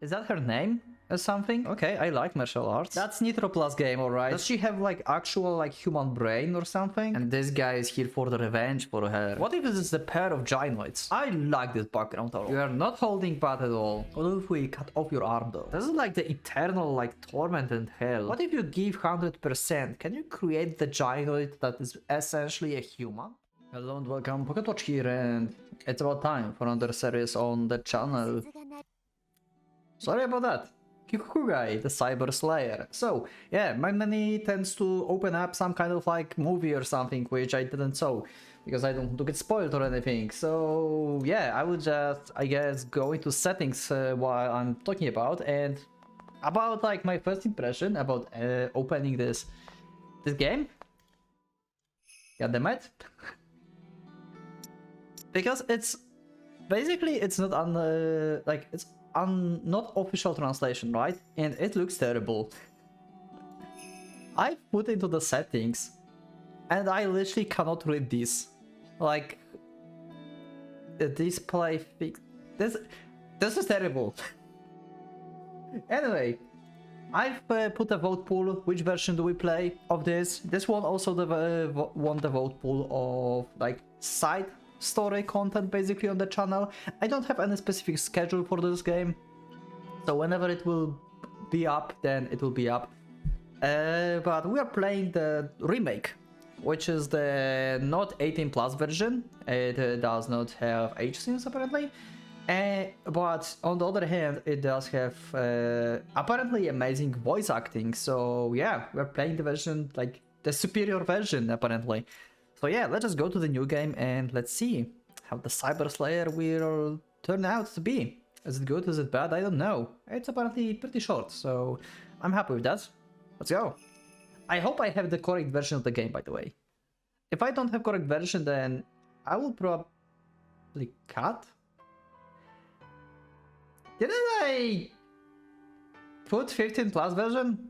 Is that her name or something? Okay, I like martial arts. That's Nitro Plus game, alright. Does she have like actual like human brain or something? And this guy is here for the revenge for her. What if this is a pair of gynoids? I like this background a lot. You are not holding back at all. What if we cut off your arm though? This is like the eternal like torment and hell. What if you give 100%? Can you create the gynoid that is essentially a human? Hello and welcome, PocketWatch here, and it's about time for another series on the channel. Sorry about that. Kikokugai, the Cyber Slayer. So, yeah, my menu tends to open up some kind of like movie or something, which I didn't saw, because I don't want to get spoiled or anything. So, yeah, I would just, I guess, go into settings while I'm talking about, and about like my first impression about opening this game. God damn it. Because it's basically, it's not on like it's not official translation, right? And it looks terrible. I put into the settings and I literally cannot read this. Like the display fix. This is terrible. Anyway, I've put a vote pool. Which version do we play of this? This one also won the vote pool of like side story content basically on the channel. I don't have any specific schedule for this game, so whenever it will be up, then it will be up. But we are playing the remake, which is the not 18 plus version. It does not have age scenes apparently, but on the other hand it does have apparently amazing voice acting. So yeah, we're playing the version, like the superior version apparently. So yeah, let's just go to the new game and let's see how the Cyber Slayer will turn out to be. Is it good? Is it bad? I don't know. It's apparently pretty short, so I'm happy with that. Let's go. I hope I have the correct version of the game, by the way. If I don't have correct version, then I will probably cut. Didn't I put 15 plus version?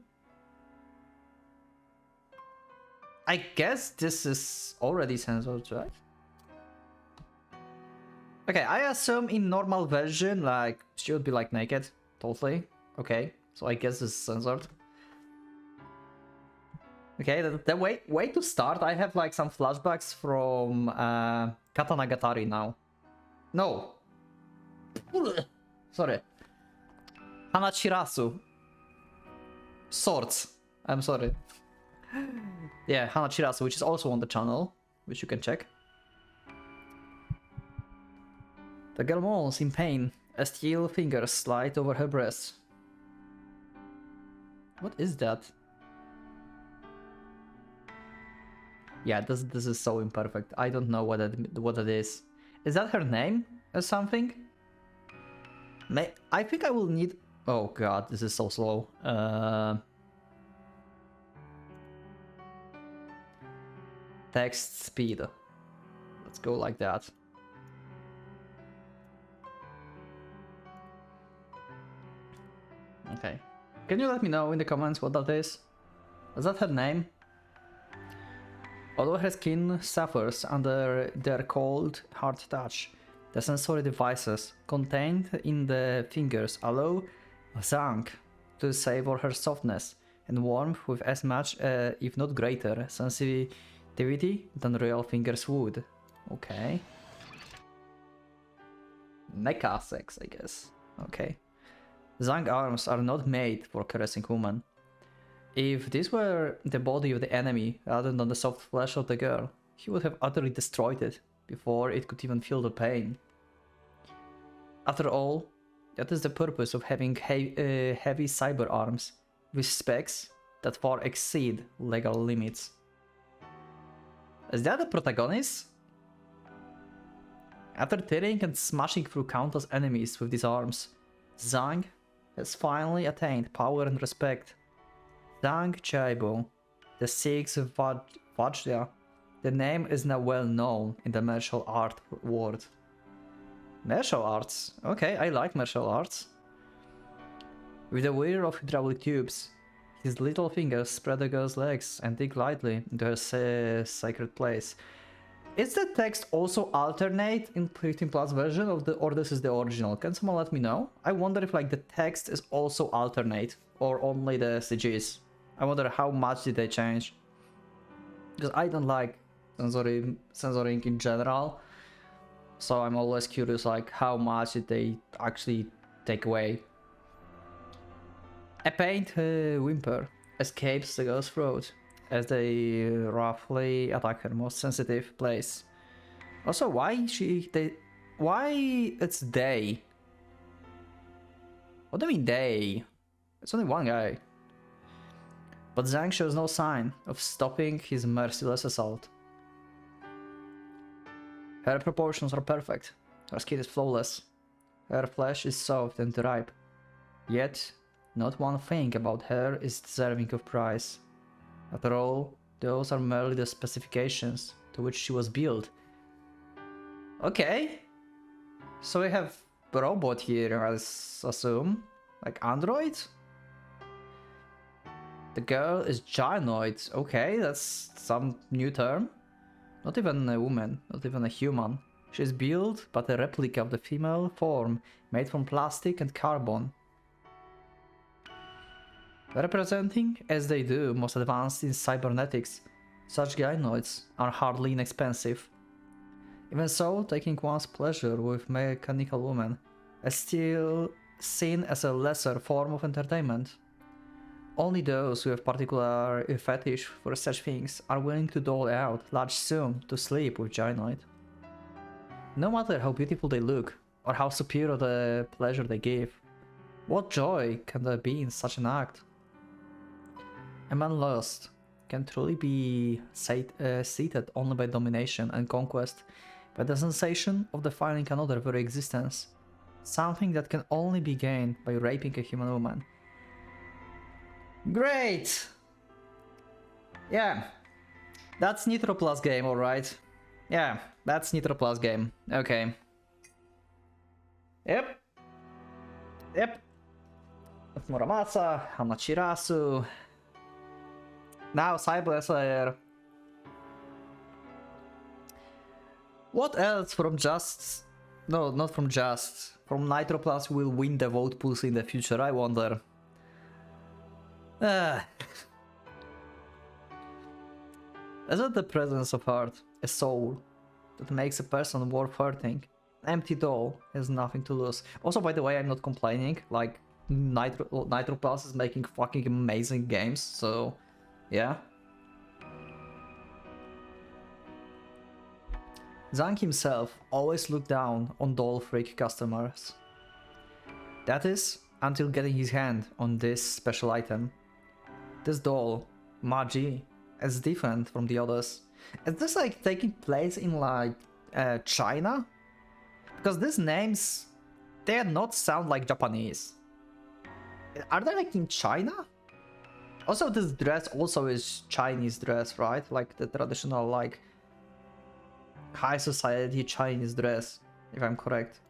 I guess this is already censored, right? Okay, I assume in normal version, like, she would be like naked, totally. Okay, so I guess this is censored. Okay, the way to start, I have like some flashbacks from Katanagatari now. No. Sorry. Hanachirasu. Swords. I'm sorry. Yeah, Hanachirasu, which is also on the channel, which you can check. The girl moans in pain as steel fingers slide over her breast. What is that? Yeah, this is so imperfect. I don't know what it is. Is that her name or something? I think I will need... Oh god, this is so slow. Text speed. Let's go like that. Okay. Can you let me know in the comments what that is? Is that her name? Although her skin suffers under their cold, hard touch, the sensory devices contained in the fingers allow Zhang to savor her softness and warmth with as much, if not greater, sensitivity than real fingers would. Okay. Mecha sex, I guess. Okay. Zhang arms are not made for caressing women. If this were the body of the enemy rather than the soft flesh of the girl, he would have utterly destroyed it before it could even feel the pain. After all, that is the purpose of having heavy cyber arms with specs that far exceed legal limits. Is that the protagonist? After tearing and smashing through countless enemies with these arms, Zhang has finally attained power and respect. Zhang Chaibo, the Sixth Vajra, the name is now well known in the martial art world. Martial arts? Okay, I like martial arts. With a whir of hydraulic tubes, his little fingers spread the girl's legs and dig lightly into her sacred place. Is the text also alternate in 15 plus version of the, or this is the original? Can someone let me know? I wonder if like the text is also alternate or only the CGs. I wonder how much did they change. Because I don't like censoring in general. So I'm always curious like how much did they actually take away. A pained whimper escapes the girl's throat as they roughly attack her most sensitive place. Also, why it's they? What do you mean they? It's only one guy. But Zhang shows no sign of stopping his merciless assault. Her proportions are perfect. Her skin is flawless. Her flesh is soft and ripe. Yet, not one thing about her is deserving of praise. After all, those are merely the specifications to which she was built. Okay. So we have a robot here, I assume. Like android? The girl is gynoid. Okay, that's some new term. Not even a woman, not even a human. She is built but a replica of the female form, made from plastic and carbon. Representing, as they do, most advanced in cybernetics, such gynoids are hardly inexpensive. Even so, taking one's pleasure with mechanical women is still seen as a lesser form of entertainment. Only those who have particular fetish for such things are willing to dole out large sum to sleep with gynoid. No matter how beautiful they look, or how superior the pleasure they give, what joy can there be in such an act? A man lost can truly be seated only by domination and conquest, by the sensation of defining another very existence, something that can only be gained by raping a human woman. Great! Yeah, that's Nitro Plus game, alright. Yeah, that's Nitro Plus game. Okay. Yep. Muramasa, Hamachirasu. Now Cyber Slayer. What else from Just... No, not from Just. From Nitro Plus will win the vote pools in the future, I wonder. Isn't the presence of heart a soul that makes a person worth hurting? An empty doll has nothing to lose. Also, by the way, I'm not complaining. Like, Nitro Plus is making fucking amazing games, so yeah. Zhang himself always looked down on doll freak customers. That is, until getting his hand on this special item. This doll, Magi, is different from the others. Is this like taking place in like China? Because these names, they do not sound like Japanese. Are they like in China? Also, this dress also is Chinese dress, right? Like the traditional like high society Chinese dress, if I'm correct.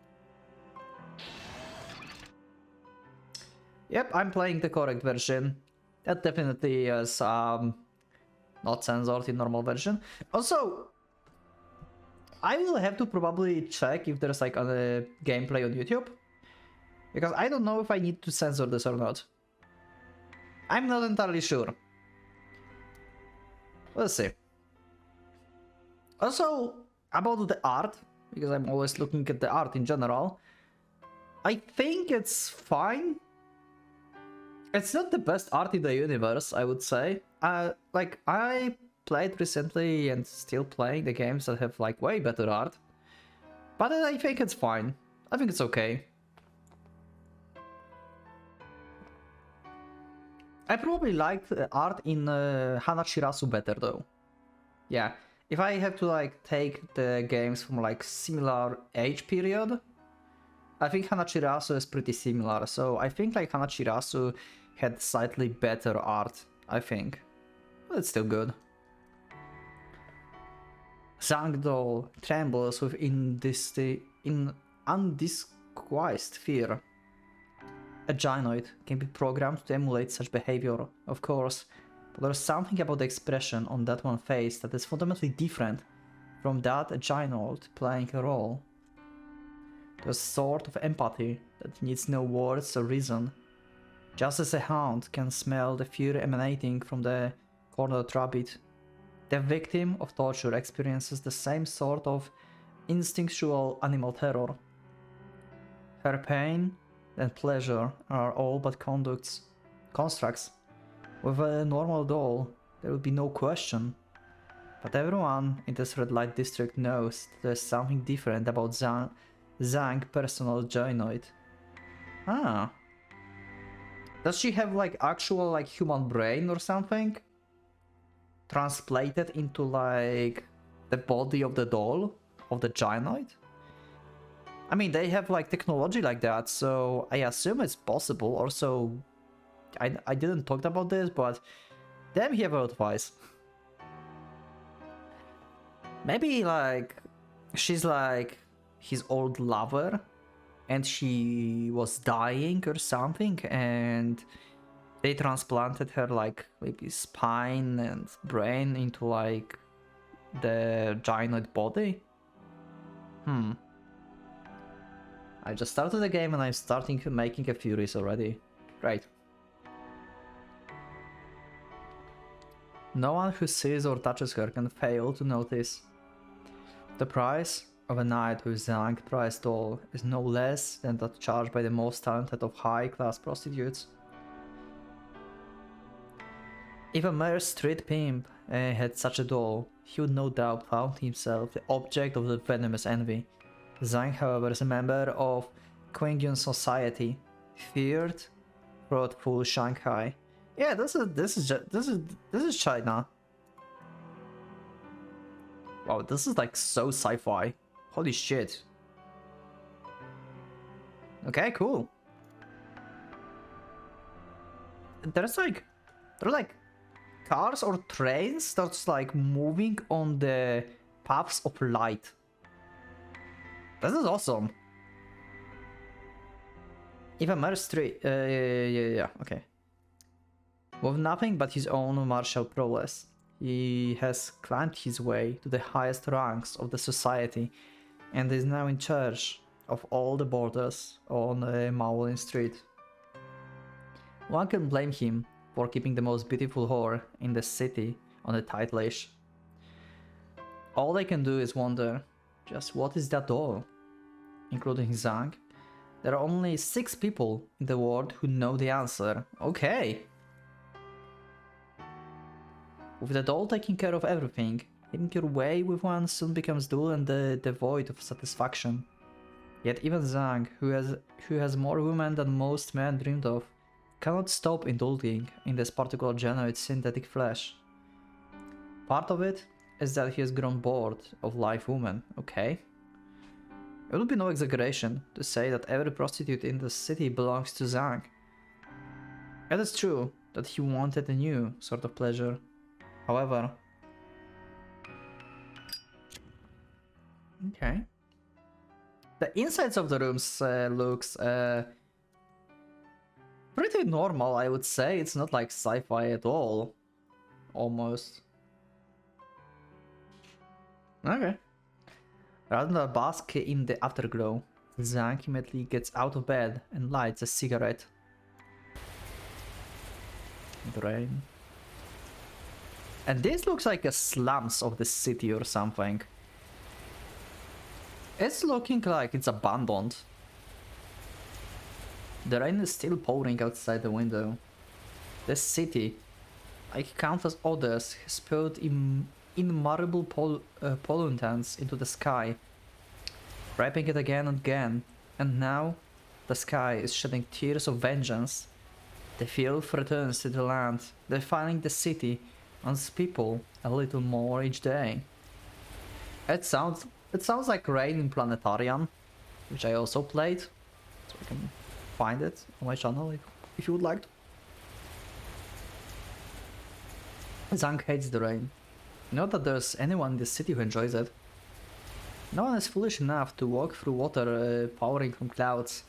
Yep, I'm playing the correct version. That definitely is not censored in normal version. Also, I will have to probably check if there's like a gameplay on YouTube, because I don't know if I need to censor this or not. I'm not entirely sure. Let's see. Also, about the art, because I'm always looking at the art in general, I think it's fine. It's not the best art in the universe, I would say. Like, I played recently and still playing the games that have like way better art. But I think it's fine. I think it's okay. I probably liked the art in Hanashirasu better though. Yeah, if I have to like take the games from like similar age period, I think Hanashirasu is pretty similar. So I think like Hanashirasu had slightly better art, I think. But it's still good. Zhang doll trembles with undisguised fear. A gynoid can be programmed to emulate such behavior, of course, but there's something about the expression on that one's face that is fundamentally different From that, a giant playing a role. To a sort of empathy that needs no words or reason. Just as a hound can smell the fury emanating from the cornered rabbit, the victim of torture experiences the same sort of instinctual animal terror. Her pain and pleasure are all but constructs. With a normal doll, there would be no question. But everyone in this red light district knows that there's something different about Zhang personal joynoid. Ah. Does she have like actual like human brain or something? Translated into like the body of the doll? Of the gynoid? I mean, they have like technology like that, so I assume it's possible. Also, I didn't talk about this, but damn, he have a lot of eyes. Maybe like she's like his old lover and she was dying or something and they transplanted her like maybe spine and brain into like the gynoid body. I just started the game and I'm starting making a Furies already. Great. No one who sees or touches her can fail to notice. The price of a night with Zhang price doll is no less than that charged by the most talented of high-class prostitutes. If a mere street pimp had such a doll, he would no doubt found himself the object of the venomous envy. Zhang, however, is a member of Qingyun society, feared throughout full Shanghai. Yeah, this is China. Wow, this is like so sci-fi. Holy shit. Okay, cool. There's like cars or trains that's like moving on the paths of light. This is awesome. Even mere street, yeah, okay. With nothing but his own martial prowess, he has climbed his way to the highest ranks of the society and is now in charge of all the borders on Maolin Street. One can blame him for keeping the most beautiful whore in the city on a tight leash. All they can do is wonder, just what is that doll? Including Zhang, there are only 6 people in the world who know the answer. Okay. With the doll taking care of everything, hitting your way with one soon becomes dull and devoid of satisfaction. Yet even Zhang, who has more women than most men dreamed of, cannot stop indulging in this particular genoid synthetic flesh. Part of it is that he has grown bored of live women, okay? It would be no exaggeration to say that every prostitute in the city belongs to Zhang. It is true that he wanted a new sort of pleasure. However... Okay. The insides of the rooms looks pretty normal, I would say. It's not like sci-fi at all. Almost. Okay. Rather than bask in the afterglow, Zhang immediately gets out of bed and lights a cigarette. Drain. And this looks like a slums of the city or something. It's looking like it's abandoned. The rain is still pouring outside the window. The city, like countless others, has spilled innumerable pollutants into the sky, wrapping it again and again, and now the sky is shedding tears of vengeance. The filth returns to the land, defiling the city and its people a little more each day. It sounds like Rain in Planetarian, which I also played, so I can find it on my channel if you would like to. Zhang hates the rain. Not that there's anyone in the city who enjoys it. No one is foolish enough to walk through water pouring from clouds,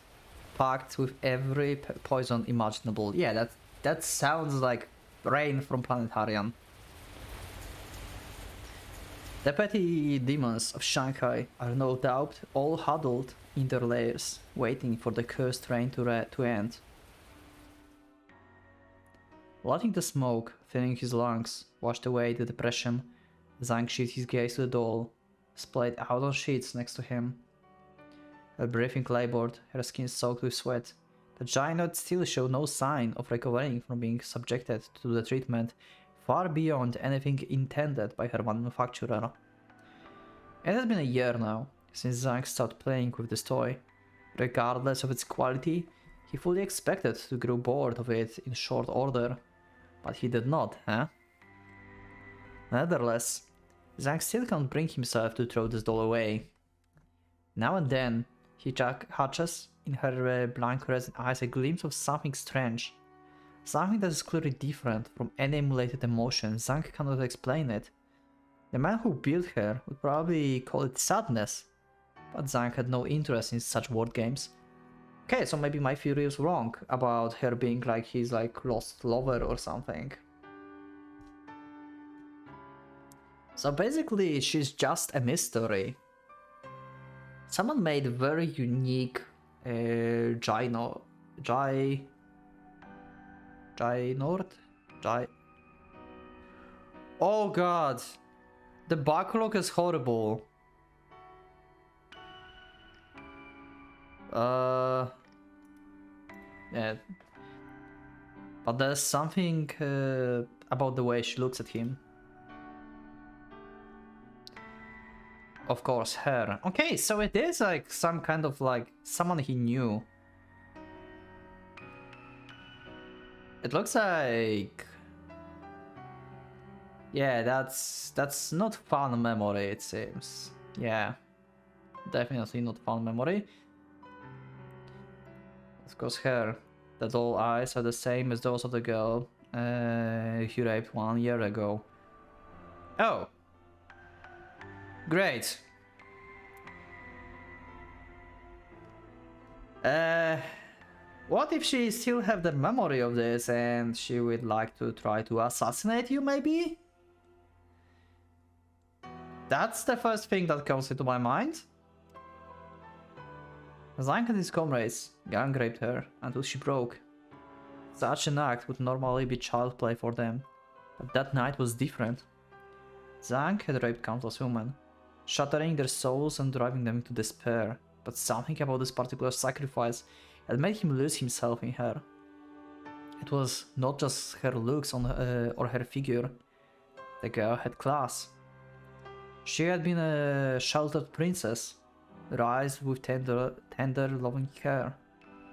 packed with every poison imaginable. Yeah, that sounds like Rain from Planetarian. The petty demons of Shanghai are no doubt all huddled in their lairs, waiting for the cursed rain to end. Letting the smoke, filling his lungs, washed away the depression, Zhang shifted his gaze to the doll, splayed out on sheets next to him. Her breathing labored, her skin soaked with sweat. The giant still showed no sign of recovering from being subjected to the treatment far beyond anything intended by her manufacturer. It has been a year now since Zhang stopped playing with this toy. Regardless of its quality, he fully expected to grow bored of it in short order. But he did not, huh? Nevertheless, Zhang still can't bring himself to throw this doll away. Now and then, he catches in her blank resin eyes a glimpse of something strange. Something that is clearly different from any emulated emotion. Zhang cannot explain it. The man who built her would probably call it sadness, but Zhang had no interest in such word games. Okay, so maybe my theory is wrong about her being like his lost lover or something. So basically, she's just a mystery. Someone made a very unique Ginord? Oh god! The backlog is horrible. Yeah. But there's something about the way she looks at him. Of course, her. Okay, so it is like some kind of like someone he knew. It looks like... Yeah, that's not fun memory, it seems. Yeah, definitely not fun memory. Of course, her. The doll eyes are the same as those of the girl he raped 1 year ago. Oh! Great! What if she still have the memory of this and she would like to try to assassinate you, maybe? That's the first thing that comes into my mind. Zhang and his comrades gang raped her until she broke. Such an act would normally be child play for them, but that night was different. Zhang had raped countless women, shattering their souls and driving them to despair, but something about this particular sacrifice had made him lose himself in her. It was not just her looks or her figure. The girl had class. She had been a sheltered princess, raised with tender loving care,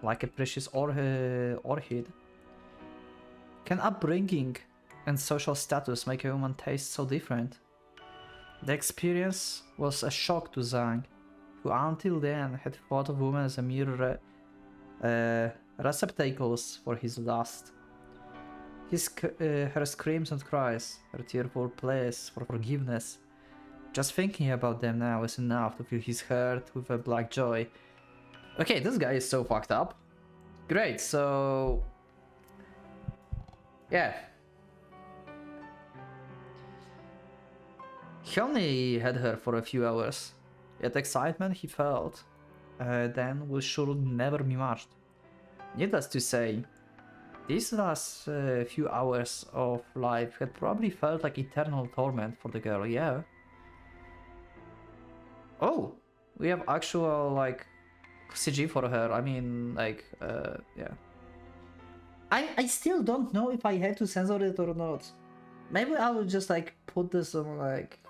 like a precious orchid. Can upbringing and social status make a woman taste so different? The experience was a shock to Zhang, who until then had thought of women as a mere receptacles for his lust. Her screams and cries, her tearful pleas for forgiveness. Just thinking about them now is enough to fill his heart with a black joy. Okay, this guy is so fucked up. Great, so... yeah. He only had her for a few hours, yet excitement he felt then will surely never be matched. Needless to say, these last few hours of life had probably felt like eternal torment for the girl, yeah. Oh, we have actual like CG for her, I mean like, yeah. I still don't know if I had to censor it or not. Maybe I will just like put this on like,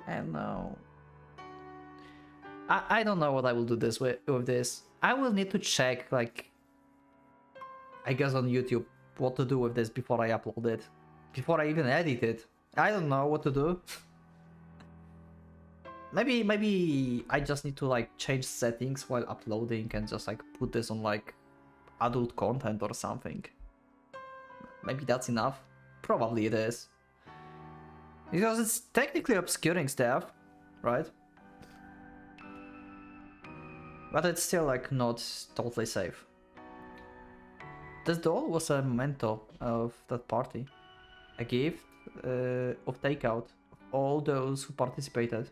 I don't know. I don't know what I will do this with this. I will need to check like, I guess on YouTube, what to do with this before I upload it. Before I even edit it. I don't know what to do. Maybe I just need to like change settings while uploading and just like put this on like adult content or something. Maybe that's enough. Probably it is. Because it's technically obscuring stuff, right? But it's still like not totally safe. This doll was a memento of that party. A gift of takeout, of all those who participated.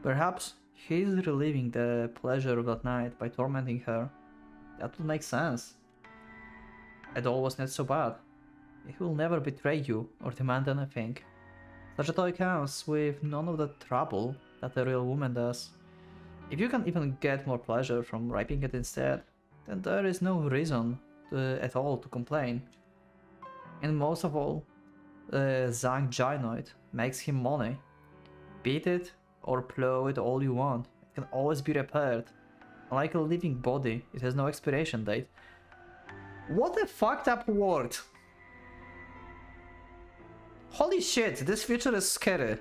Perhaps he's reliving the pleasure of that night by tormenting her. That would make sense. It all was not so bad. He will never betray you or demand anything. Such a toy comes with none of the trouble that a real woman does. If you can even get more pleasure from raping it instead, then there is no reason at all to complain. And most of all, Zhang Gynoid makes him money. Beat it or plow it all you want. It can always be repaired. Like a living body, it has no expiration date. What a fucked up word! Holy shit, this future is scary.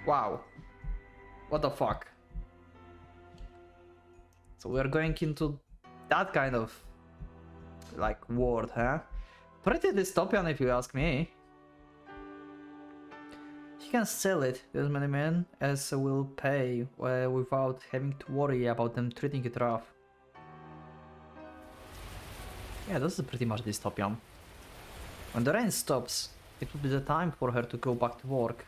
Wow. What the fuck? So we're going into that kind of like world, huh? Pretty dystopian if you ask me. He can sell it to as many men as will pay without having to worry about them treating it rough. Yeah, this is pretty much dystopian. When the rain stops, it will be the time for her to go back to work.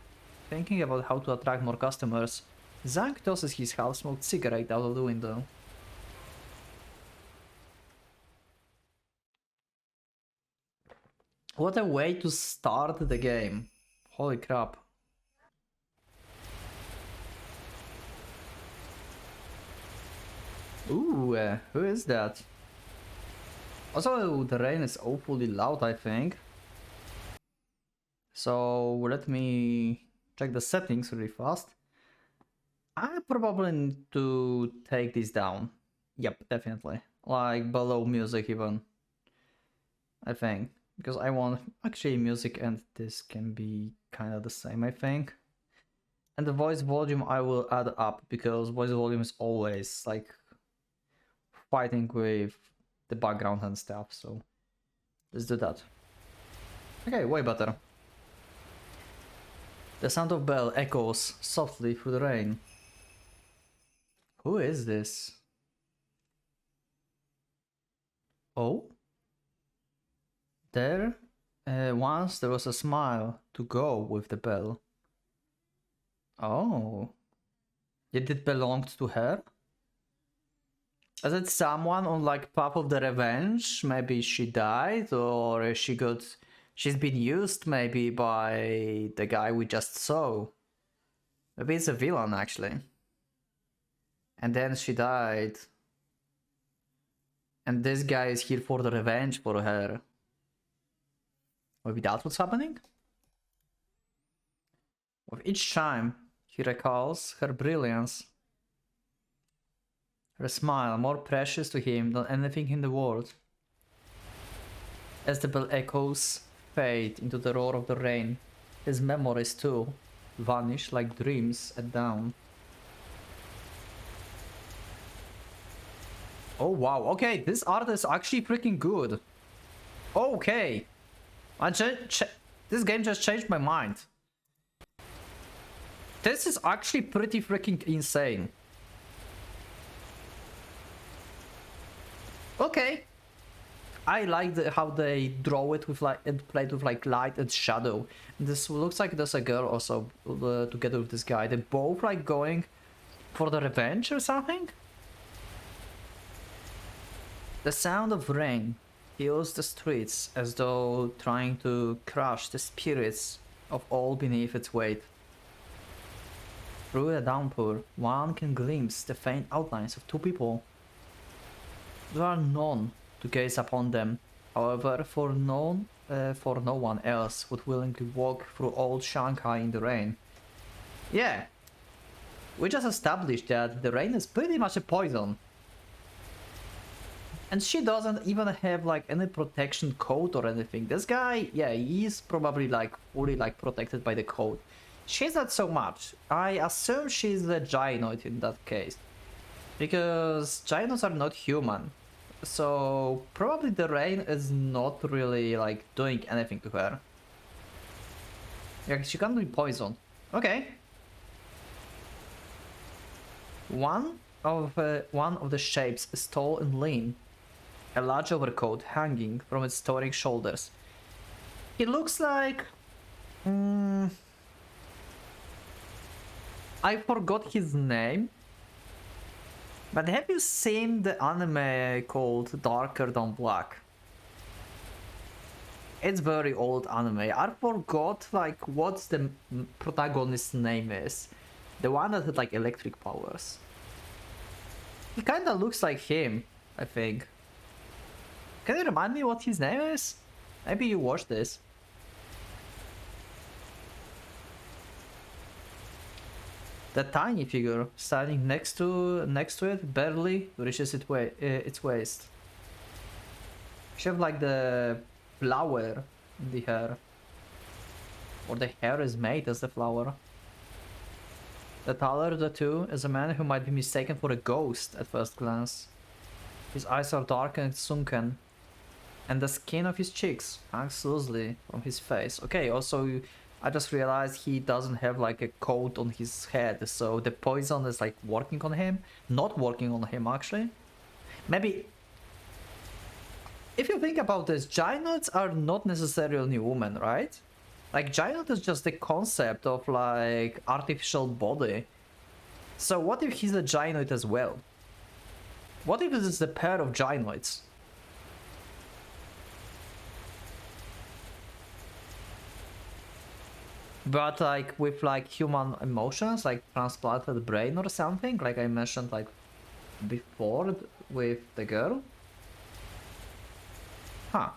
Thinking about how to attract more customers, Zhang tosses his half-smoked cigarette out of the window. What a way to start the game. Holy crap. Ooh, who is that? Also, the rain is awfully loud, I think. So let me check the settings really fast. I probably need to take this down. Yep, definitely. Like below music even. I think. Because I want actually music and this can be kind of the same, I think. And the voice volume I will add up because voice volume is always like fighting with the background and stuff, so let's do that. Okay, way better. The sound of bell echoes softly through the rain. Who is this? Oh? There, once there was a smile to go with the bell. Oh. Did it belong to her? Is it someone on like path of the revenge? Maybe she died, or she's been used maybe by the guy we just saw. Maybe it's a villain actually. And then she died. And this guy is here for the revenge for her. Maybe that's what's happening? With each time, he recalls her brilliance. Her smile, more precious to him than anything in the world. As the bell echoes fade into the roar of the rain, his memories too vanish like dreams at dawn. Oh wow, okay, this art is actually freaking good. Okay. This game just changed my mind. This is actually pretty freaking insane. Okay. I like how they draw it with like and played with like light and shadow. This looks like there's a girl also together with this guy. They're both like going for the revenge or something. The sound of rain fills the streets as though trying to crush the spirits of all beneath its weight. Through the downpour, one can glimpse the faint outlines of two people. There are none to gaze upon them, however, for no one else would willingly walk through old Shanghai in the rain. Yeah, we just established that the rain is pretty much a poison. And she doesn't even have like any protection code or anything. This guy, yeah, he's probably like fully like protected by the code. She's not so much. I assume she's a gynoid in that case. Because gynoids are not human. So probably the rain is not really like doing anything to her. Yeah, she can't be poisoned. Okay. One of the shapes is tall and lean. A large overcoat hanging from its towering shoulders. He looks like Mm, I forgot his name. But have you seen the anime called Darker Than Black? It's very old anime. I forgot like what the protagonist's name is. The one that had like electric powers. He kinda looks like him, I think. Can you remind me what his name is? Maybe you watched this. The tiny figure standing next to it barely reaches its waist. She have like the flower in the hair. Or the hair is made as the flower. The taller of the two is a man who might be mistaken for a ghost at first glance. His eyes are dark and sunken, and the skin of his cheeks hangs loosely from his face. Okay, also I just realized he doesn't have like a coat on his head, so the poison is like working on him. Not working on him actually. Maybe if you think about this, Giants are not necessarily women, right? Like Giant is just the concept of like artificial body. So what if he's a Gianoid as well? What if this is a pair of Gianoids? But like with like human emotions, like transplanted brain or something, like I mentioned like before with the girl. Huh.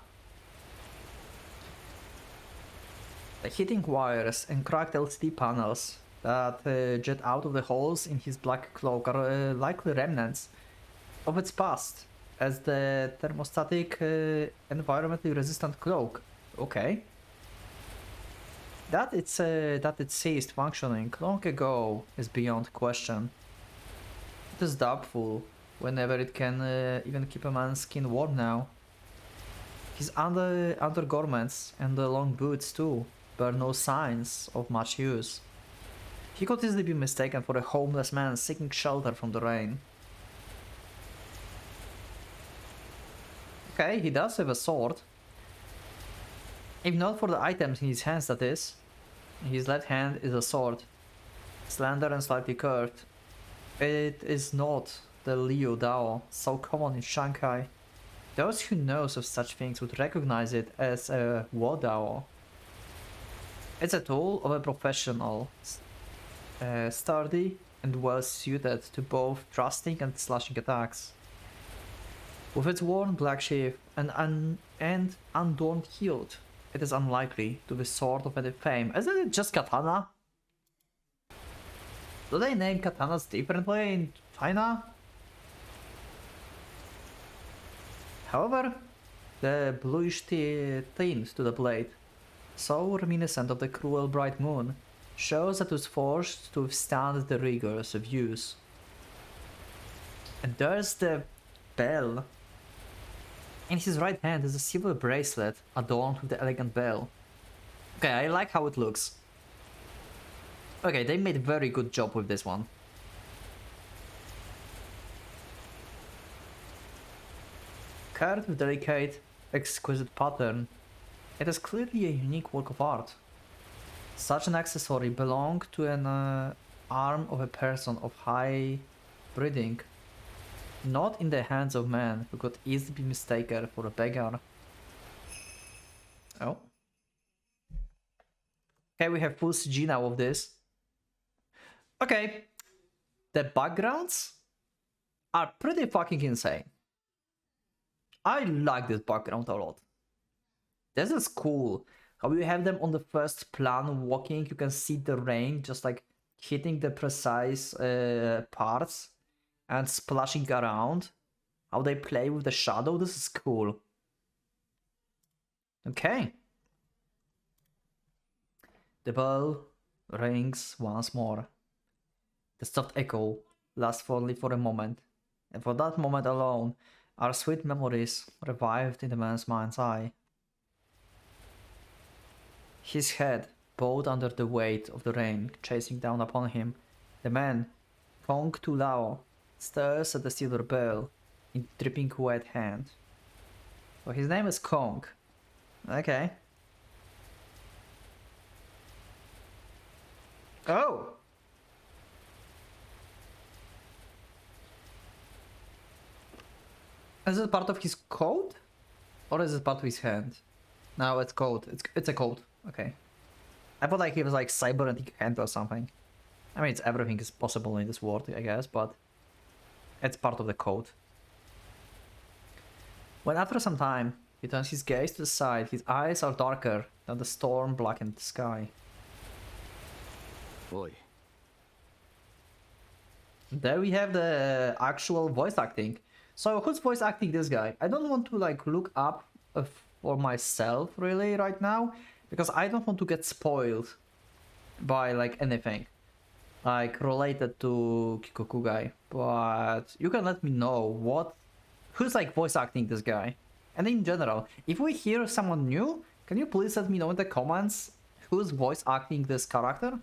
The heating wires and cracked LCD panels that jet out of the holes in his black cloak are likely remnants of its past as the thermostatic environmentally resistant cloak. Okay. That it ceased functioning long ago is beyond question. It is doubtful whenever it can even keep a man's skin warm now. His undergarments and the long boots too bear no signs of much use. He could easily be mistaken for a homeless man seeking shelter from the rain. Okay, he does have a sword. If not for the items in his hands, that is. His left hand is a sword, slender and slightly curved. It is not the Liu Dao, so common in Shanghai. Those who knows of such things would recognize it as a Wo Dao. It's a tool of a professional, sturdy and well suited to both thrusting and slashing attacks. With its worn black sheath and unadorned hilt, it is unlikely to be sword of any fame. Isn't it just katana? Do they name katanas differently in China? However, the bluish tint to the blade, so reminiscent of the cruel bright moon, shows that it was forged to withstand the rigors of use. And there's the bell. In his right hand is a silver bracelet adorned with the elegant bell. Okay, I like how it looks. Okay, they made a very good job with this one. Carved with delicate, exquisite pattern, it is clearly a unique work of art. Such an accessory belonged to an arm of a person of high breeding, not in the hands of man who could easily be mistaken for a beggar. Oh. Okay, we have full CG now of this. Okay, the backgrounds are pretty fucking insane. I like this background a lot. This is cool. How you have them on the first plan walking, you can see the rain just like hitting the precise parts and splashing around. How they play with the shadow, this is cool. Okay. The bell rings once more. The soft echo lasts only for a moment, and for that moment alone, are sweet memories revived in the man's mind's eye. His head bowed under the weight of the rain chasing down upon him. The man, Kong Tu Lao, stares at the silver bell in dripping wet hand. So his name is Kong. Okay. Oh! Is it part of his code? Or is it part of his hand? No, it's code. It's a code. Okay. I thought like it was like cybernetic hand or something. I mean, everything is possible in this world, I guess, but it's part of the code. When after some time, he turns his gaze to the side, his eyes are darker than the storm-blackened sky. Boy. There we have the actual voice acting. So who's voice acting this guy? I don't want to like look up for myself really right now, because I don't want to get spoiled by like anything like related to Kikokugai. But you can let me know who's like voice acting this guy. And in general, if we hear someone new, can you please let me know in the comments who's voice acting this character?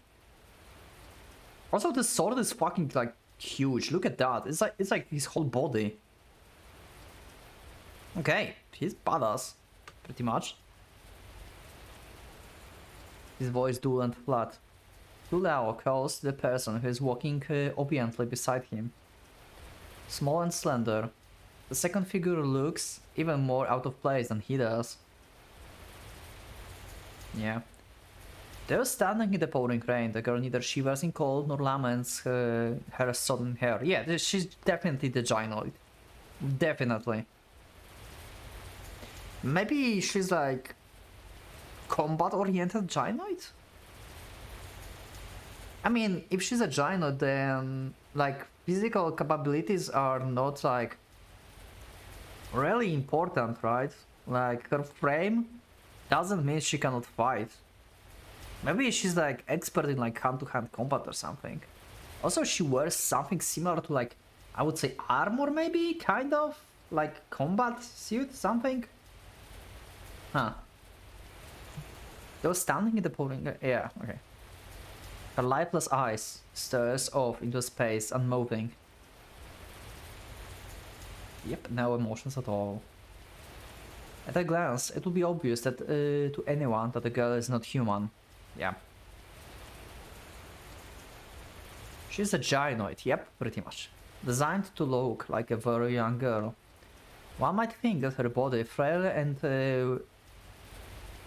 Also, the sword is fucking like huge. Look at that. It's like his whole body. Okay, he's badass, pretty much. His voice dull and flat. Tulao calls the person who is walking obediently beside him. Small and slender. The second figure looks even more out of place than he does. Yeah. They're standing in the pouring rain. The girl neither shivers in cold nor laments her sodden hair. Yeah, she's definitely the gynoid. Definitely. Maybe she's like combat-oriented gynoid? I mean, if she's a gynoid, then like physical capabilities are not like really important, right? Like her frame doesn't mean she cannot fight. Maybe she's like expert in like hand-to-hand combat or something. Also, she wears something similar to like, I would say armor maybe, kind of like combat suit, something. Huh. They were standing in the pouring. Yeah, okay. Her lifeless eyes stares off into space, unmoving. Yep, no emotions at all. At a glance, it will be obvious that to anyone that the girl is not human. Yeah. She's a gynoid, yep, pretty much. Designed to look like a very young girl. One might think that her body, frail and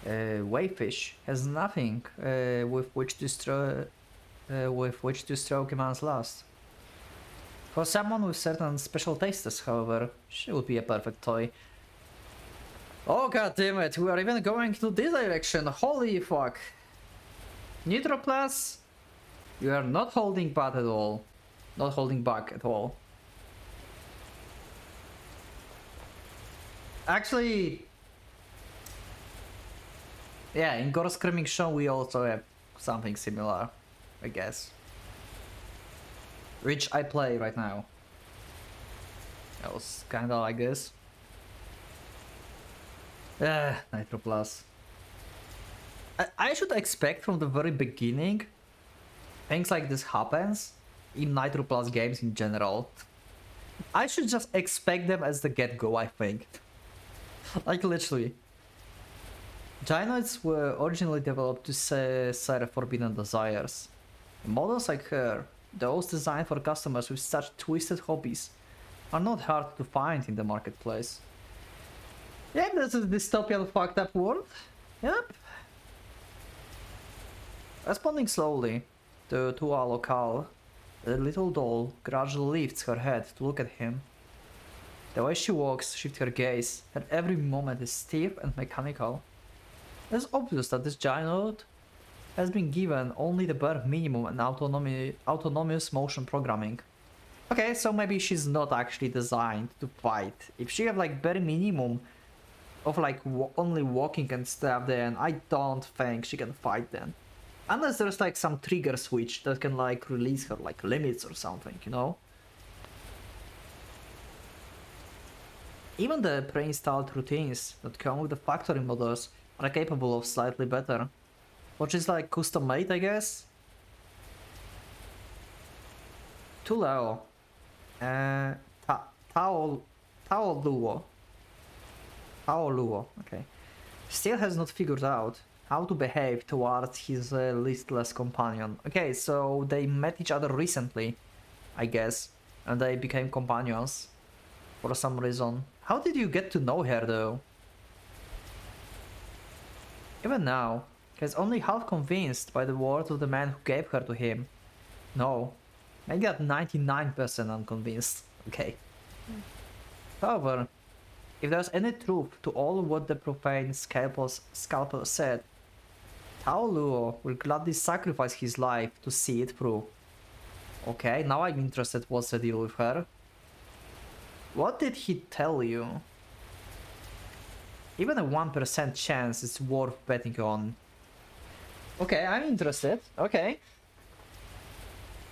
waifish, has nothing with which to stroke a man's lust. For someone with certain special tastes, however, she would be a perfect toy. Oh god damn it, we are even going to this direction, holy fuck. Nitroplas, you are not holding back at all. Not holding back at all. Actually, yeah, in Gore Screaming Show we also have something similar, I guess. Which I play right now. That was kinda like this. Nitro Plus. I should expect from the very beginning things like this happens in Nitro Plus games in general. I should just expect them as the get-go, I think. Like literally. Gynoids were originally developed to serve forbidden desires. Models like her, those designed for customers with such twisted hobbies, are not hard to find in the marketplace. Yeah, this is a dystopian fucked up world. Yep. Responding slowly to our locale, the little doll gradually lifts her head to look at him. The way she walks shifts her gaze, and every moment is stiff and mechanical. It's obvious that this gynoid has been given only the bare minimum and autonomous motion programming. Okay, so maybe she's not actually designed to fight. If she have like bare minimum of like only walking and stuff, then I don't think she can fight then. Unless there's like some trigger switch that can like release her like limits or something, you know? Even the pre-installed routines that come with the factory models are capable of slightly better. Which is like custom made, I guess? Tuleo. Tao Luo, okay. Still has not figured out how to behave towards his listless companion. Okay, so they met each other recently, I guess, and they became companions for some reason. How did you get to know her though? Even now, he's only half convinced by the words of the man who gave her to him. No, maybe at 99% unconvinced. Okay. However, if there's any truth to all what the profane scalper said, Tao Luo will gladly sacrifice his life to see it through. Okay, now I'm interested what's the deal with her. What did he tell you? Even a 1% chance is worth betting on. Okay, I'm interested. Okay.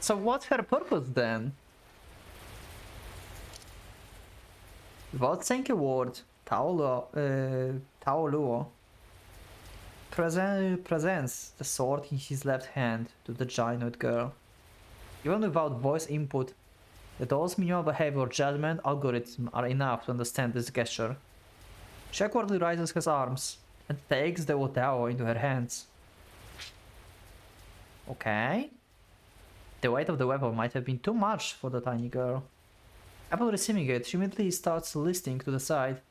So what's her purpose then? Without saying a word, Tao Luo presents the sword in his left hand to the giant girl. Even without voice input, the doll's minimal behavior judgment algorithm are enough to understand this gesture. She awkwardly raises her arms and takes the Wotao into her hands. Okay. The weight of the weapon might have been too much for the tiny girl. Upon receiving it, she immediately starts listing to the side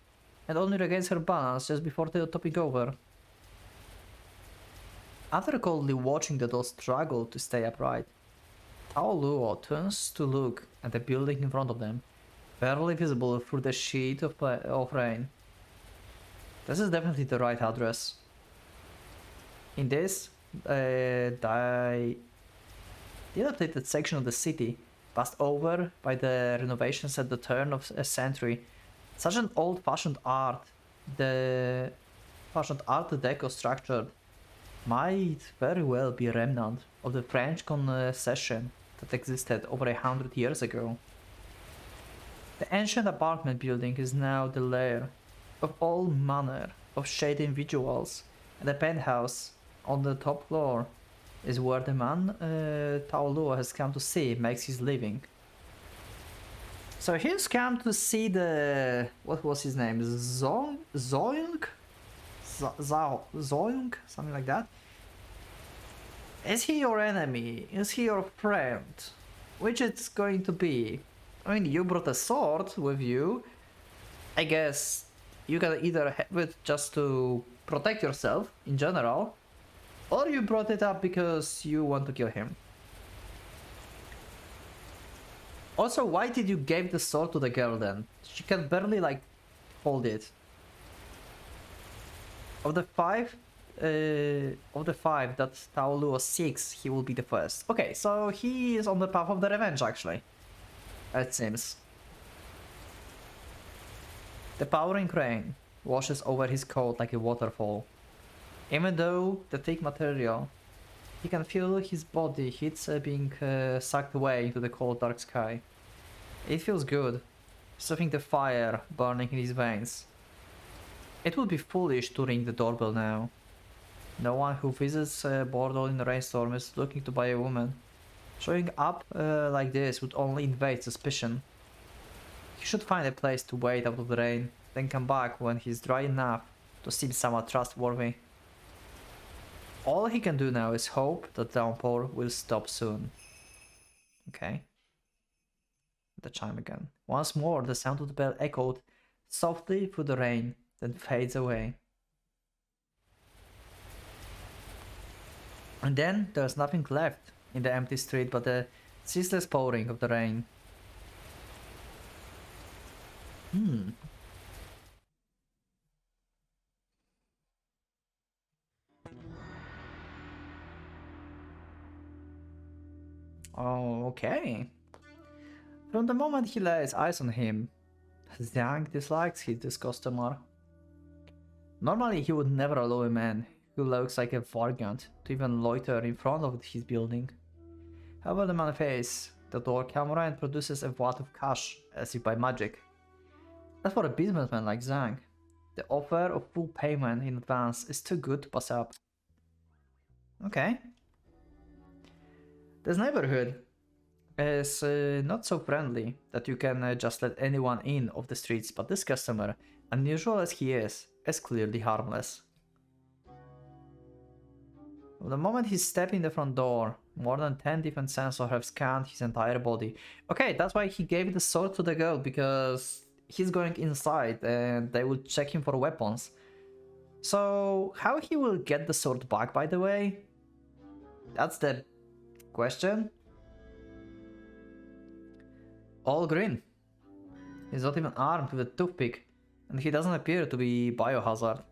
and only regains her balance just before topping over. After coldly watching the doll struggle to stay upright, Tao Luo turns to look at the building in front of them, barely visible through the sheet of rain. This is definitely the right address. In this dilapidated section of the city, passed over by the renovations at the turn of a century, such an old-fashioned Art Deco structure might very well be a remnant of the French concession that existed over 100 years ago. The ancient apartment building is now the lair of all manner of shady individuals, and the penthouse on the top floor is where the man Tao Luo has come to see makes his living. So he's come to see the... what was his name? Zoing? Zoing? Something like that. Is he your enemy? Is he your friend? Which it's going to be? I mean, you brought a sword with you. I guess you can either have it just to protect yourself in general, or you brought it up because you want to kill him. Also, why did you give the sword to the girl then? She can barely like hold it. Of the five that Tao Luo seeks, he will be the first. Okay, so he is on the path of the revenge actually, it seems. The powering rain washes over his coat like a waterfall. Even though the thick material, he can feel his body heats being sucked away into the cold dark sky. It feels good, soothing the fire burning in his veins. It would be foolish to ring the doorbell now. No one who visits Bordeaux in a rainstorm is looking to buy a woman. Showing up like this would only invade suspicion. He should find a place to wait out of the rain, then come back when he's dry enough to seem somewhat trustworthy. All he can do now is hope that the downpour will stop soon. Okay. The chime again. Once more, the sound of the bell echoed softly through the rain, then fades away. And then there's nothing left in the empty street but the ceaseless pouring of the rain. Oh, okay. From the moment he lays eyes on him, Zhang dislikes this customer. Normally he would never allow a man who looks like a vagrant to even loiter in front of his building. However, the man faces the door camera and produces a wad of cash as if by magic. As for a businessman like Zhang, the offer of full payment in advance is too good to pass up. Okay. This neighborhood is not so friendly that you can just let anyone in off the streets, but this customer, unusual as he is clearly harmless. The moment he stepped in the front door, more than 10 different sensors have scanned his entire body. Okay, that's why he gave the sword to the girl, because he's going inside and they will check him for weapons. So, how he will get the sword back, by the way? That's the question. All green. He's not even armed with a toothpick, and he doesn't appear to be biohazard.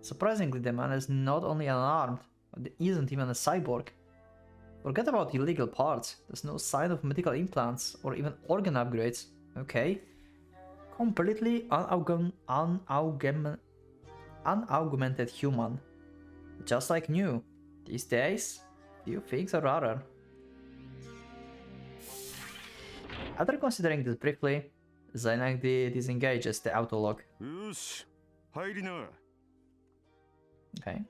Surprisingly, the man is not only unarmed, but isn't even a cyborg. Forget about illegal parts, there's no sign of medical implants or even organ upgrades. Okay. Completely unaugmented human. Just like new. These days, few things are rarer. After considering this briefly, Zaynak disengages the auto lock. Okay.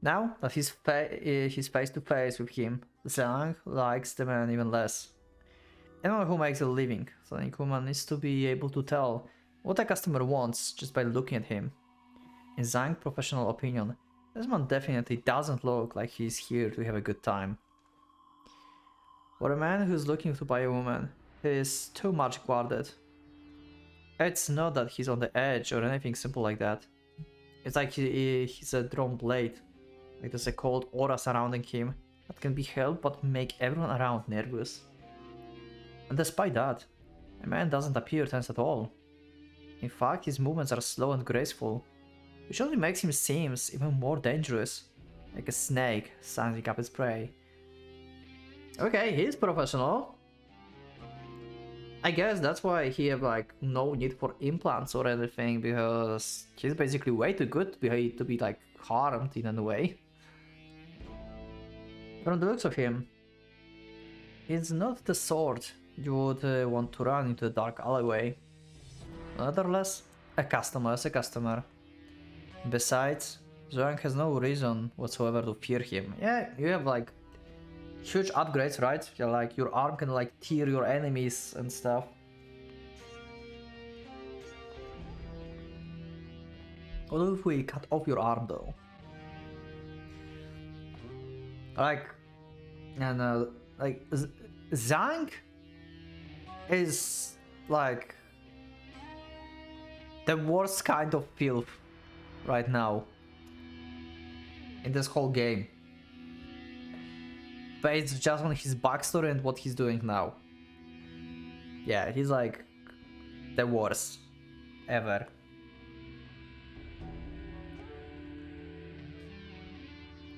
Now that he's face to face with him, Zhang likes the man even less. Anyone who makes a living, selling human, needs to be able to tell what a customer wants just by looking at him. In Zhang's professional opinion, this man definitely doesn't look like he's here to have a good time. For a man who's looking to buy a woman, he is too much guarded. It's not that he's on the edge or anything simple like that. It's like he's a drawn blade. Like there's a cold aura surrounding him that can be held but make everyone around nervous. And despite that, the man doesn't appear tense at all. In fact, his movements are slow and graceful, which only makes him seem even more dangerous, like a snake sizing up its prey. Okay, he's professional. I guess that's why he have like no need for implants or anything, because he's basically way too good to be like harmed in any way. From the looks of him, he's not the sort you would want to run into a dark alleyway. Nevertheless, a customer is a customer. Besides, Zhang has no reason whatsoever to fear him. Yeah, you have like huge upgrades, right? Yeah, like your arm can like tear your enemies and stuff. What if we cut off your arm though? Like, and like Zhang is like the worst kind of filth right now in this whole game, based just on his backstory and what he's doing now. Yeah, he's like the worst ever.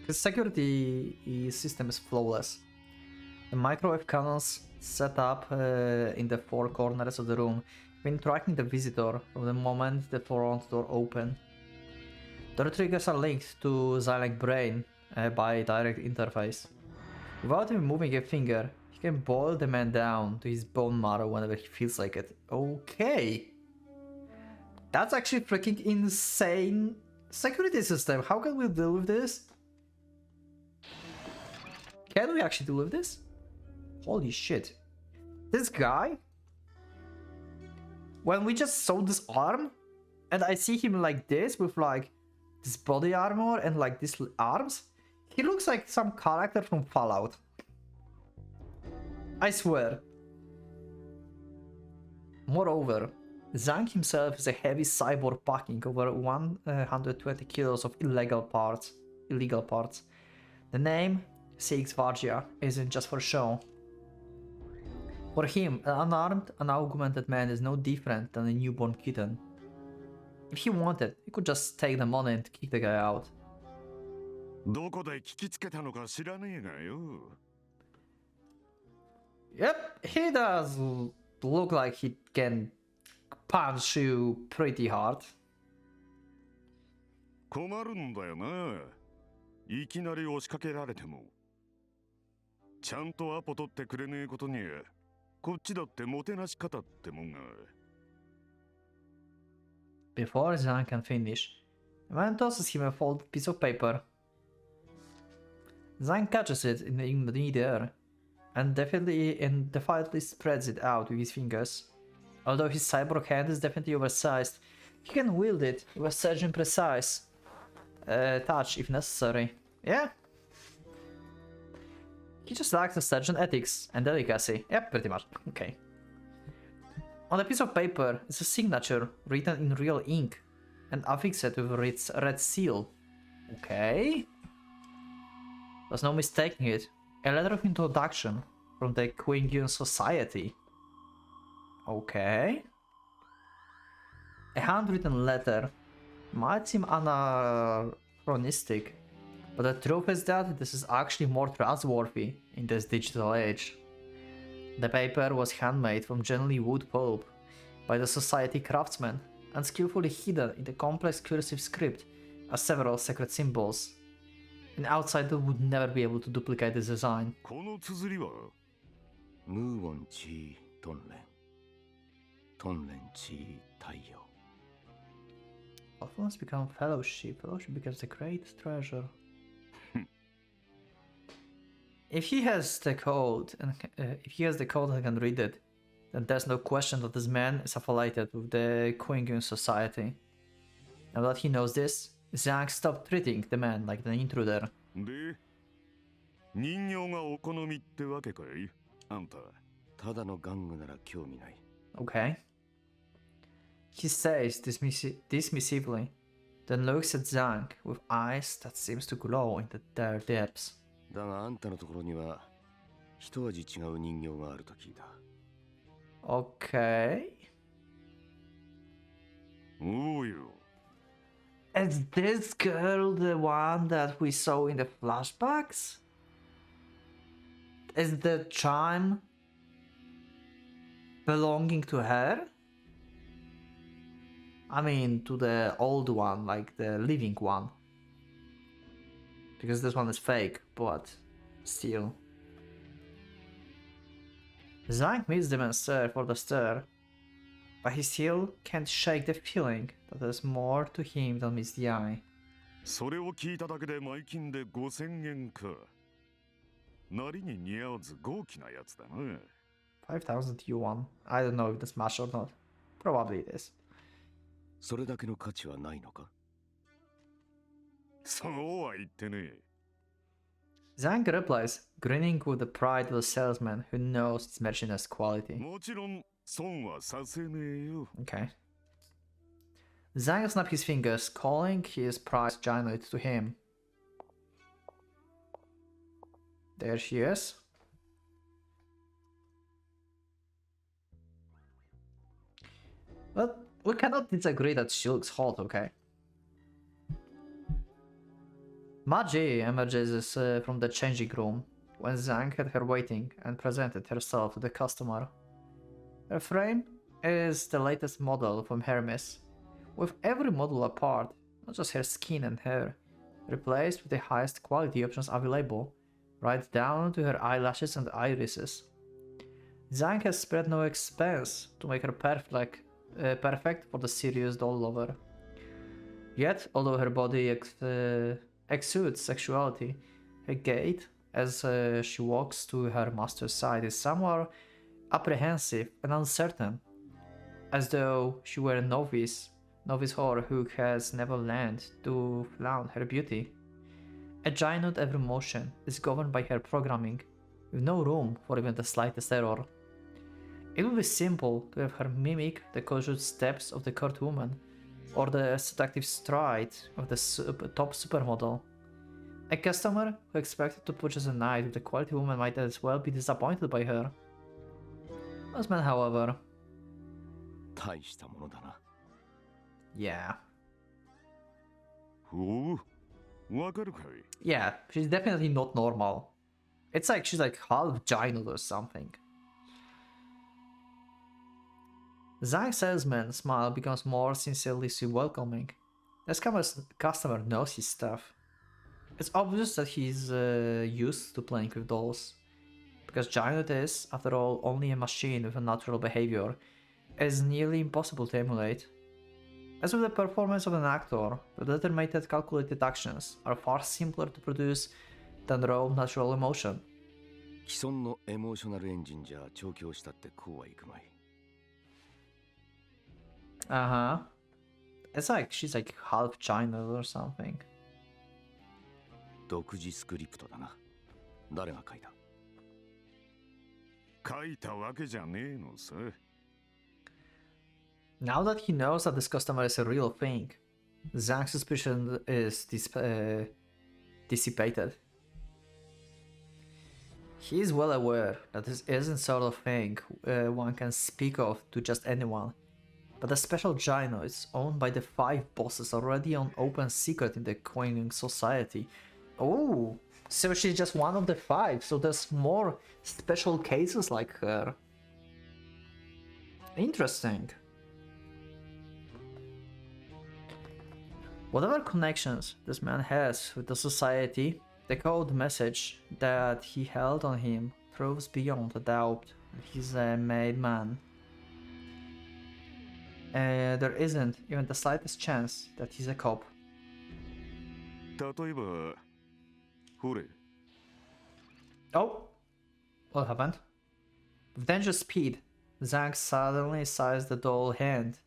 His security system is flawless. The microwave cannons set up in the four corners of the room have been tracking the visitor from the moment the front door opened. The triggers are linked to Zylek's brain by direct interface. Without even moving a finger, he can boil the man down to his bone marrow whenever he feels like it. Okay. That's actually freaking insane security system. How can we deal with this? Can we actually deal with this? Holy shit. This guy, when we just saw this arm, and I see him like this with like this body armor and like these arms, he looks like some character from Fallout. I swear. Moreover, Zhang himself is a heavy cyborg packing over 120 kilos of illegal parts. The name, Six Vargia, isn't just for show. For him, an unarmed, unaugmented man is no different than a newborn kitten. If he wanted, he could just take the money and kick the guy out. Yep, he does look like he can punch you pretty hard. 困るんだよな。いきなり押しかけられても。ちゃんとアポ取ってくれねえことに、こっちだってもてなし方ってもんが。Before Zhang can finish, the man tosses him a folded piece of paper. Zhang catches it in mid-air and defiantly spreads it out with his fingers. Although his cyborg hand is definitely oversized, he can wield it with a surgeon precise. touch if necessary. Yeah. He just lacks a certain ethics and delicacy. Yep, pretty much. Okay. On a piece of paper is a signature written in real ink and affixed with its red seal. Okay. There's no mistaking it. A letter of introduction from the Kikokugai Society. Okay. A handwritten letter might seem anachronistic, but the truth is that this is actually more trustworthy in this digital age. The paper was handmade from genuinely wood pulp by the Society craftsmen and skillfully hidden in the complex cursive script as several secret symbols. An outsider would never be able to duplicate this design. この綴りはムーウォンチートンレントンレンチー太陽 Orphans become fellowship. Fellowship becomes the great treasure. If he has the code and can read it, then there's no question that this man is affiliated with the Kikokugai Society. Now that he knows this, Zhang stopped treating the man like an intruder. で人形がお好みってわけかいあんたただの玩具なら興味ない Okay. He says dismissively, then looks at Zhang with eyes that seems to glow in their depths. だがあんたのところには一味違う人形があると聞いた Okay. おうよ Is this girl the one that we saw in the flashbacks? Is the chime belonging to her? I mean, to the old one, like the living one. Because this one is fake, but still. Zhang meets them and stares for the stare, but he still can't shake the feeling that there's more to him than meets the eye. それを聞いただけで前金で5000円かなりに似合わず豪気なやつだな 5,000 yuan. I don't know if that's much or not. Probably it is. それだけの価値はないのかそうは言ってねえ Zhang replies, grinning with the pride of a salesman who knows its merchandise quality. もちろん損はさせねえよ Okay. Zhang snaps his fingers, calling his prize giant to him. There she is. But we cannot disagree that she looks hot, okay? Maji emerges from the changing room when Zhang had her waiting and presented herself to the customer. Her frame is the latest model from Hermes, with every model apart, not just her skin and hair, replaced with the highest quality options available, right down to her eyelashes and irises. Zhang has spared no expense to make her perfect for the serious doll lover. Yet, although her body exudes sexuality, her gait as she walks to her master's side is somewhat apprehensive and uncertain, as though she were a novice whore who has never learned to flaunt her beauty. A giant every motion is governed by her programming, with no room for even the slightest error. It would be simple to have her mimic the cautious steps of the court woman, or the seductive stride of the top supermodel. A customer who expected to purchase a night with a quality woman might as well be disappointed by her. Most men, however... 大したものだな Yeah. おうわかるかい Yeah, she's definitely not normal. It's like she's like half giant or something. Zhang's salesman smile becomes more sincerely welcoming. This customer knows his stuff. It's obvious that he's used to playing with dolls, because Giant is, after all, only a machine with a natural behavior. It is nearly impossible to emulate. As with the performance of an actor, the determined calculated actions are far simpler to produce than raw natural emotion. 既存のエモーショナルエンジンじゃ調教したってこうはいくまい Uh-huh. It's like she's like half China or something. 独自スクリプトだな。誰が書いた？書いたわけじゃねえのさ。Now that he knows that this customer is a real thing, Zhang's suspicion is dissipated. He is well aware that this isn't sort of thing one can speak of to just anyone, but the special gyno is owned by the 5 bosses already on open secret in the Coining Society. Oh, so she's just one of the 5, so there's more special cases like her. Interesting. Whatever connections this man has with the society, the code message that he held on him proves beyond a doubt that he's a made man. There isn't even the slightest chance that he's a cop. 例えば、ほれ。Oh! What happened? With dangerous speed, Zhang suddenly seized the doll hand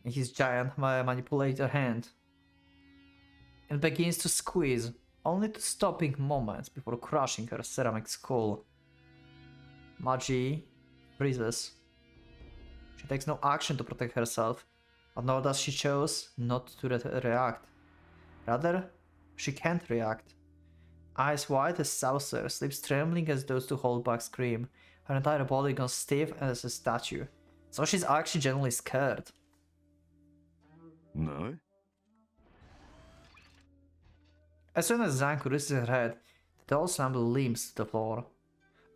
in his giant manipulator hand and begins to squeeze, only to stopping moments before crushing her ceramic skull. Magi freezes. She takes no action to protect herself, but nor does she choose not to react. Rather, she can't react. Eyes wide as saucers, lips trembling as those to hold back scream, her entire body gone stiff as a statue. So she's actually genuinely scared. な As soon as Zhang raises her head, the doll slammed limps to the floor.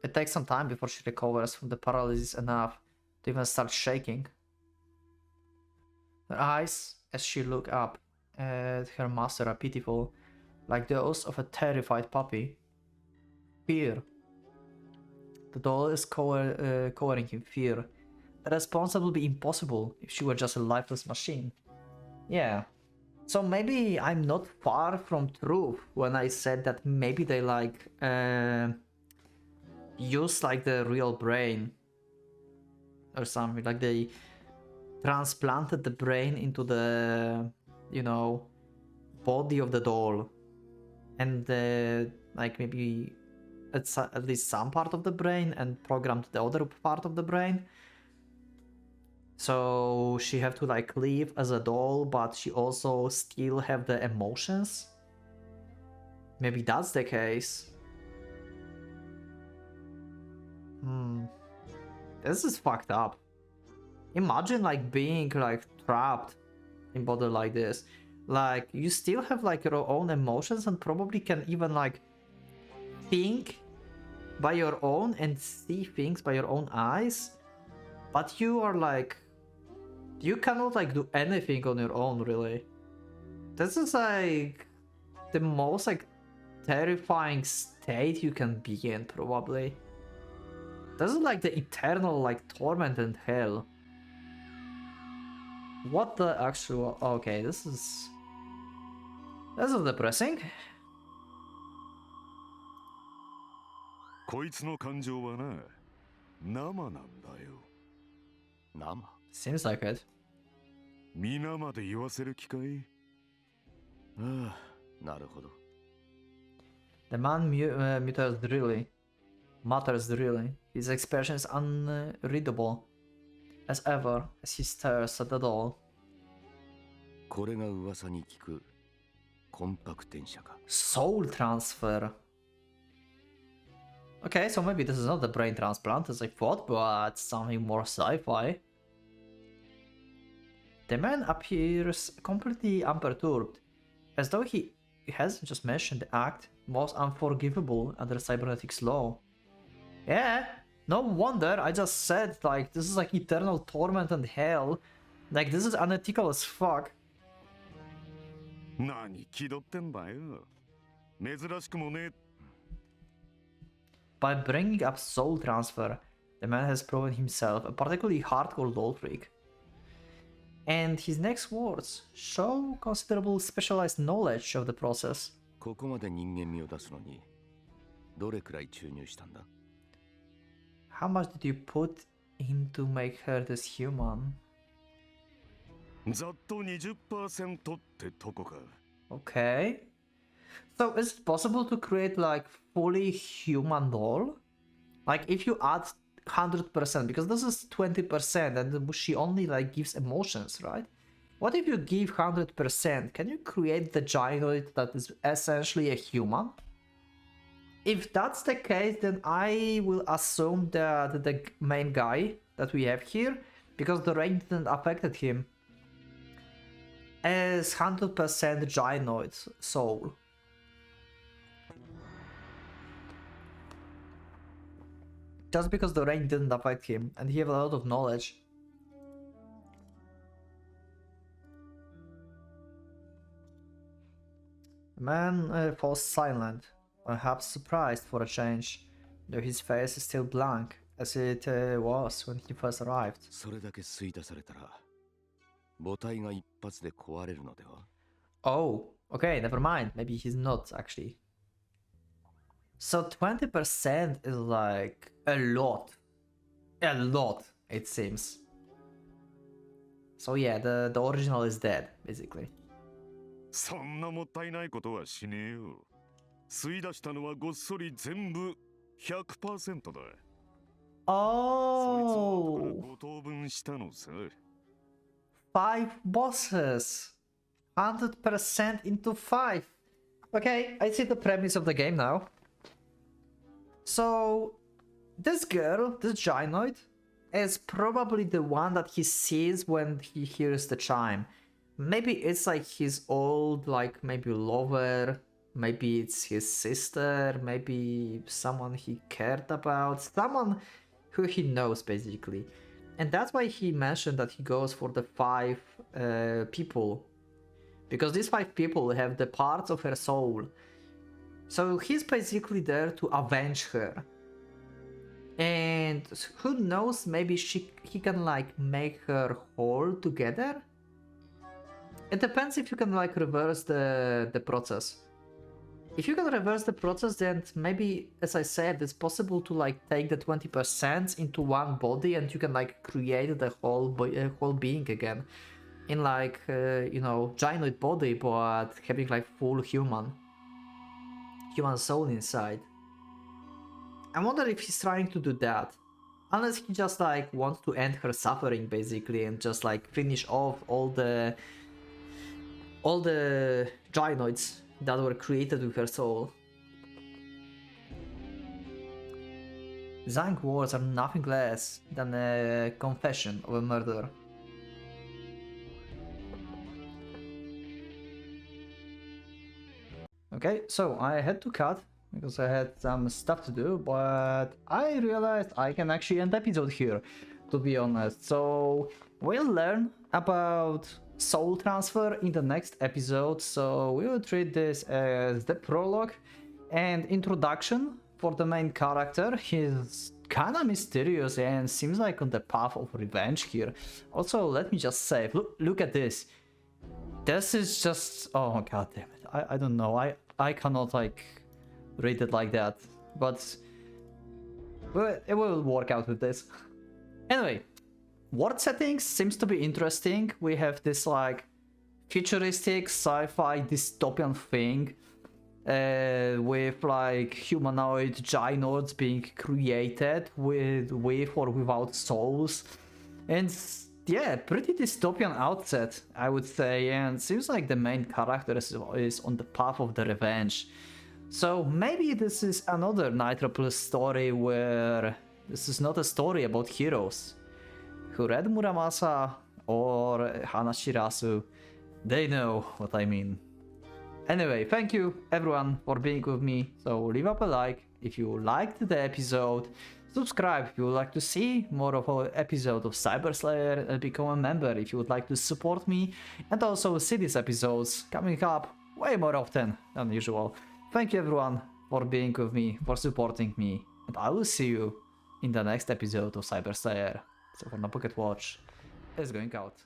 It takes some time before she recovers from the paralysis enough to even start shaking. Her eyes, as she looks up at her master, are pitiful, like those of a terrified puppy. Fear. The doll is cowering in fear. A response that would be impossible if she were just a lifeless machine. Yeah. So maybe I'm not far from truth when I said that maybe they like use like the real brain or something, like they transplanted the brain into the, you know, body of the doll, and like maybe it's at least some part of the brain and programmed the other part of the brain. So she have to like live as a doll, but she also still have the emotions. Maybe that's the case. This is fucked up. Imagine like being like trapped in body like this. Like you still have like your own emotions and probably can even like think by your own and see things by your own eyes, but you are like, you cannot like do anything on your own, really. This is like the most like terrifying state you can be in, probably. This is like the eternal like torment and hell. What the actual... Okay, this is depressing. こいつの感情はな、生なんだよ。生？ Seems like it. 皆まで言わせる気かい？ああ、なるほど。The man mutters drearily. His expression is unreadable, as ever, as he stares at the doll. これが噂に聞くコンパク転写か。 Soul transfer. Okay, so maybe this is not the brain transplant as I thought, but something more sci-fi. The man appears completely unperturbed, as though he hasn't just mentioned the act most unforgivable under cybernetics law. Yeah, no wonder I just said like this is like eternal torment and hell. Like this is unethical as fuck. 何気取ってんだよ。珍しくもね。By bringing up soul transfer, the man has proven himself a particularly hardcore doll freak. And his next words show considerable specialized knowledge of the process. ここまで人間味を出すのにどれくらい注入したんだ？ How much did you put in to make her this human? ざっと 20% ってとこか。Okay. So is it possible to create like fully human doll? Like if you add 100%, because this is 20% and she only like gives emotions, right? What if you give 100%? Can you create the gynoid that is essentially a human? If that's the case, then I will assume that the main guy that we have here, because the rain didn't affect him, is 100% gynoid soul. Just because the rain didn't affect him and he have a lot of knowledge. The man falls silent, perhaps surprised for a change, though his face is still blank, as it was when he first arrived. それだけ吸い出されたら母体が一発で壊れるのでは Oh, okay, never mind. Maybe he's not actually. So 20% is like a lot. A lot, it seems. So yeah, the original is dead, basically. そんなもったいないことはしねえよ。吸い出したのはごっそり全部 100% だ。そいつを後から Oh, 5等分したのさ。5 bosses. 100% into 5. Okay, I see the premise of the game now. So, this girl, this gynoid, is probably the one that he sees when he hears the chime. Maybe it's like his old, like, maybe lover, maybe it's his sister, maybe someone he cared about, someone who he knows, basically. And that's why he mentioned that he goes for the 5 people. Because these 5 people have the parts of her soul. So he's basically there to avenge her. And who knows, maybe he can like make her whole together? It depends if you can like reverse the process. If you can reverse the process, then maybe, as I said, it's possible to like take the 20% into one body and you can like create the whole being again. In like, you know, gynoid body, but having like full human soul inside. I wonder if he's trying to do that. Unless he just like wants to end her suffering basically and just like finish off all the gynoids that were created with her soul. Zhang words are nothing less than a confession of a murder. Okay, so I had to cut because I had some stuff to do, but I realized I can actually end the episode here, to be honest. So we'll learn about soul transfer in the next episode, so we will treat this as the prologue and introduction for the main character. He's kinda mysterious and seems like on the path of revenge here. Also, let me just say, look at this. This is just, oh god damn it, I don't know, I cannot like read it like that, but it will work out with this. Anyway, world settings seems to be interesting. We have this like futuristic sci-fi dystopian thing with like humanoid gynoids being created with or without souls, and yeah, pretty dystopian outset, I would say, and seems like the main character is on the path of the revenge. So maybe this is another Nitropolis story where this is not a story about heroes. Who read Muramasa or Hanashirasu, they know what I mean. Anyway, thank you everyone for being with me, so leave up a like if you liked the episode, subscribe if you would like to see more of an episode of Cyber Slayer, and become a member if you would like to support me, and also see these episodes coming up way more often than usual. Thank you everyone for being with me, for supporting me, and I will see you in the next episode of Cyber Slayer. So for now, Pocket Watch is going out.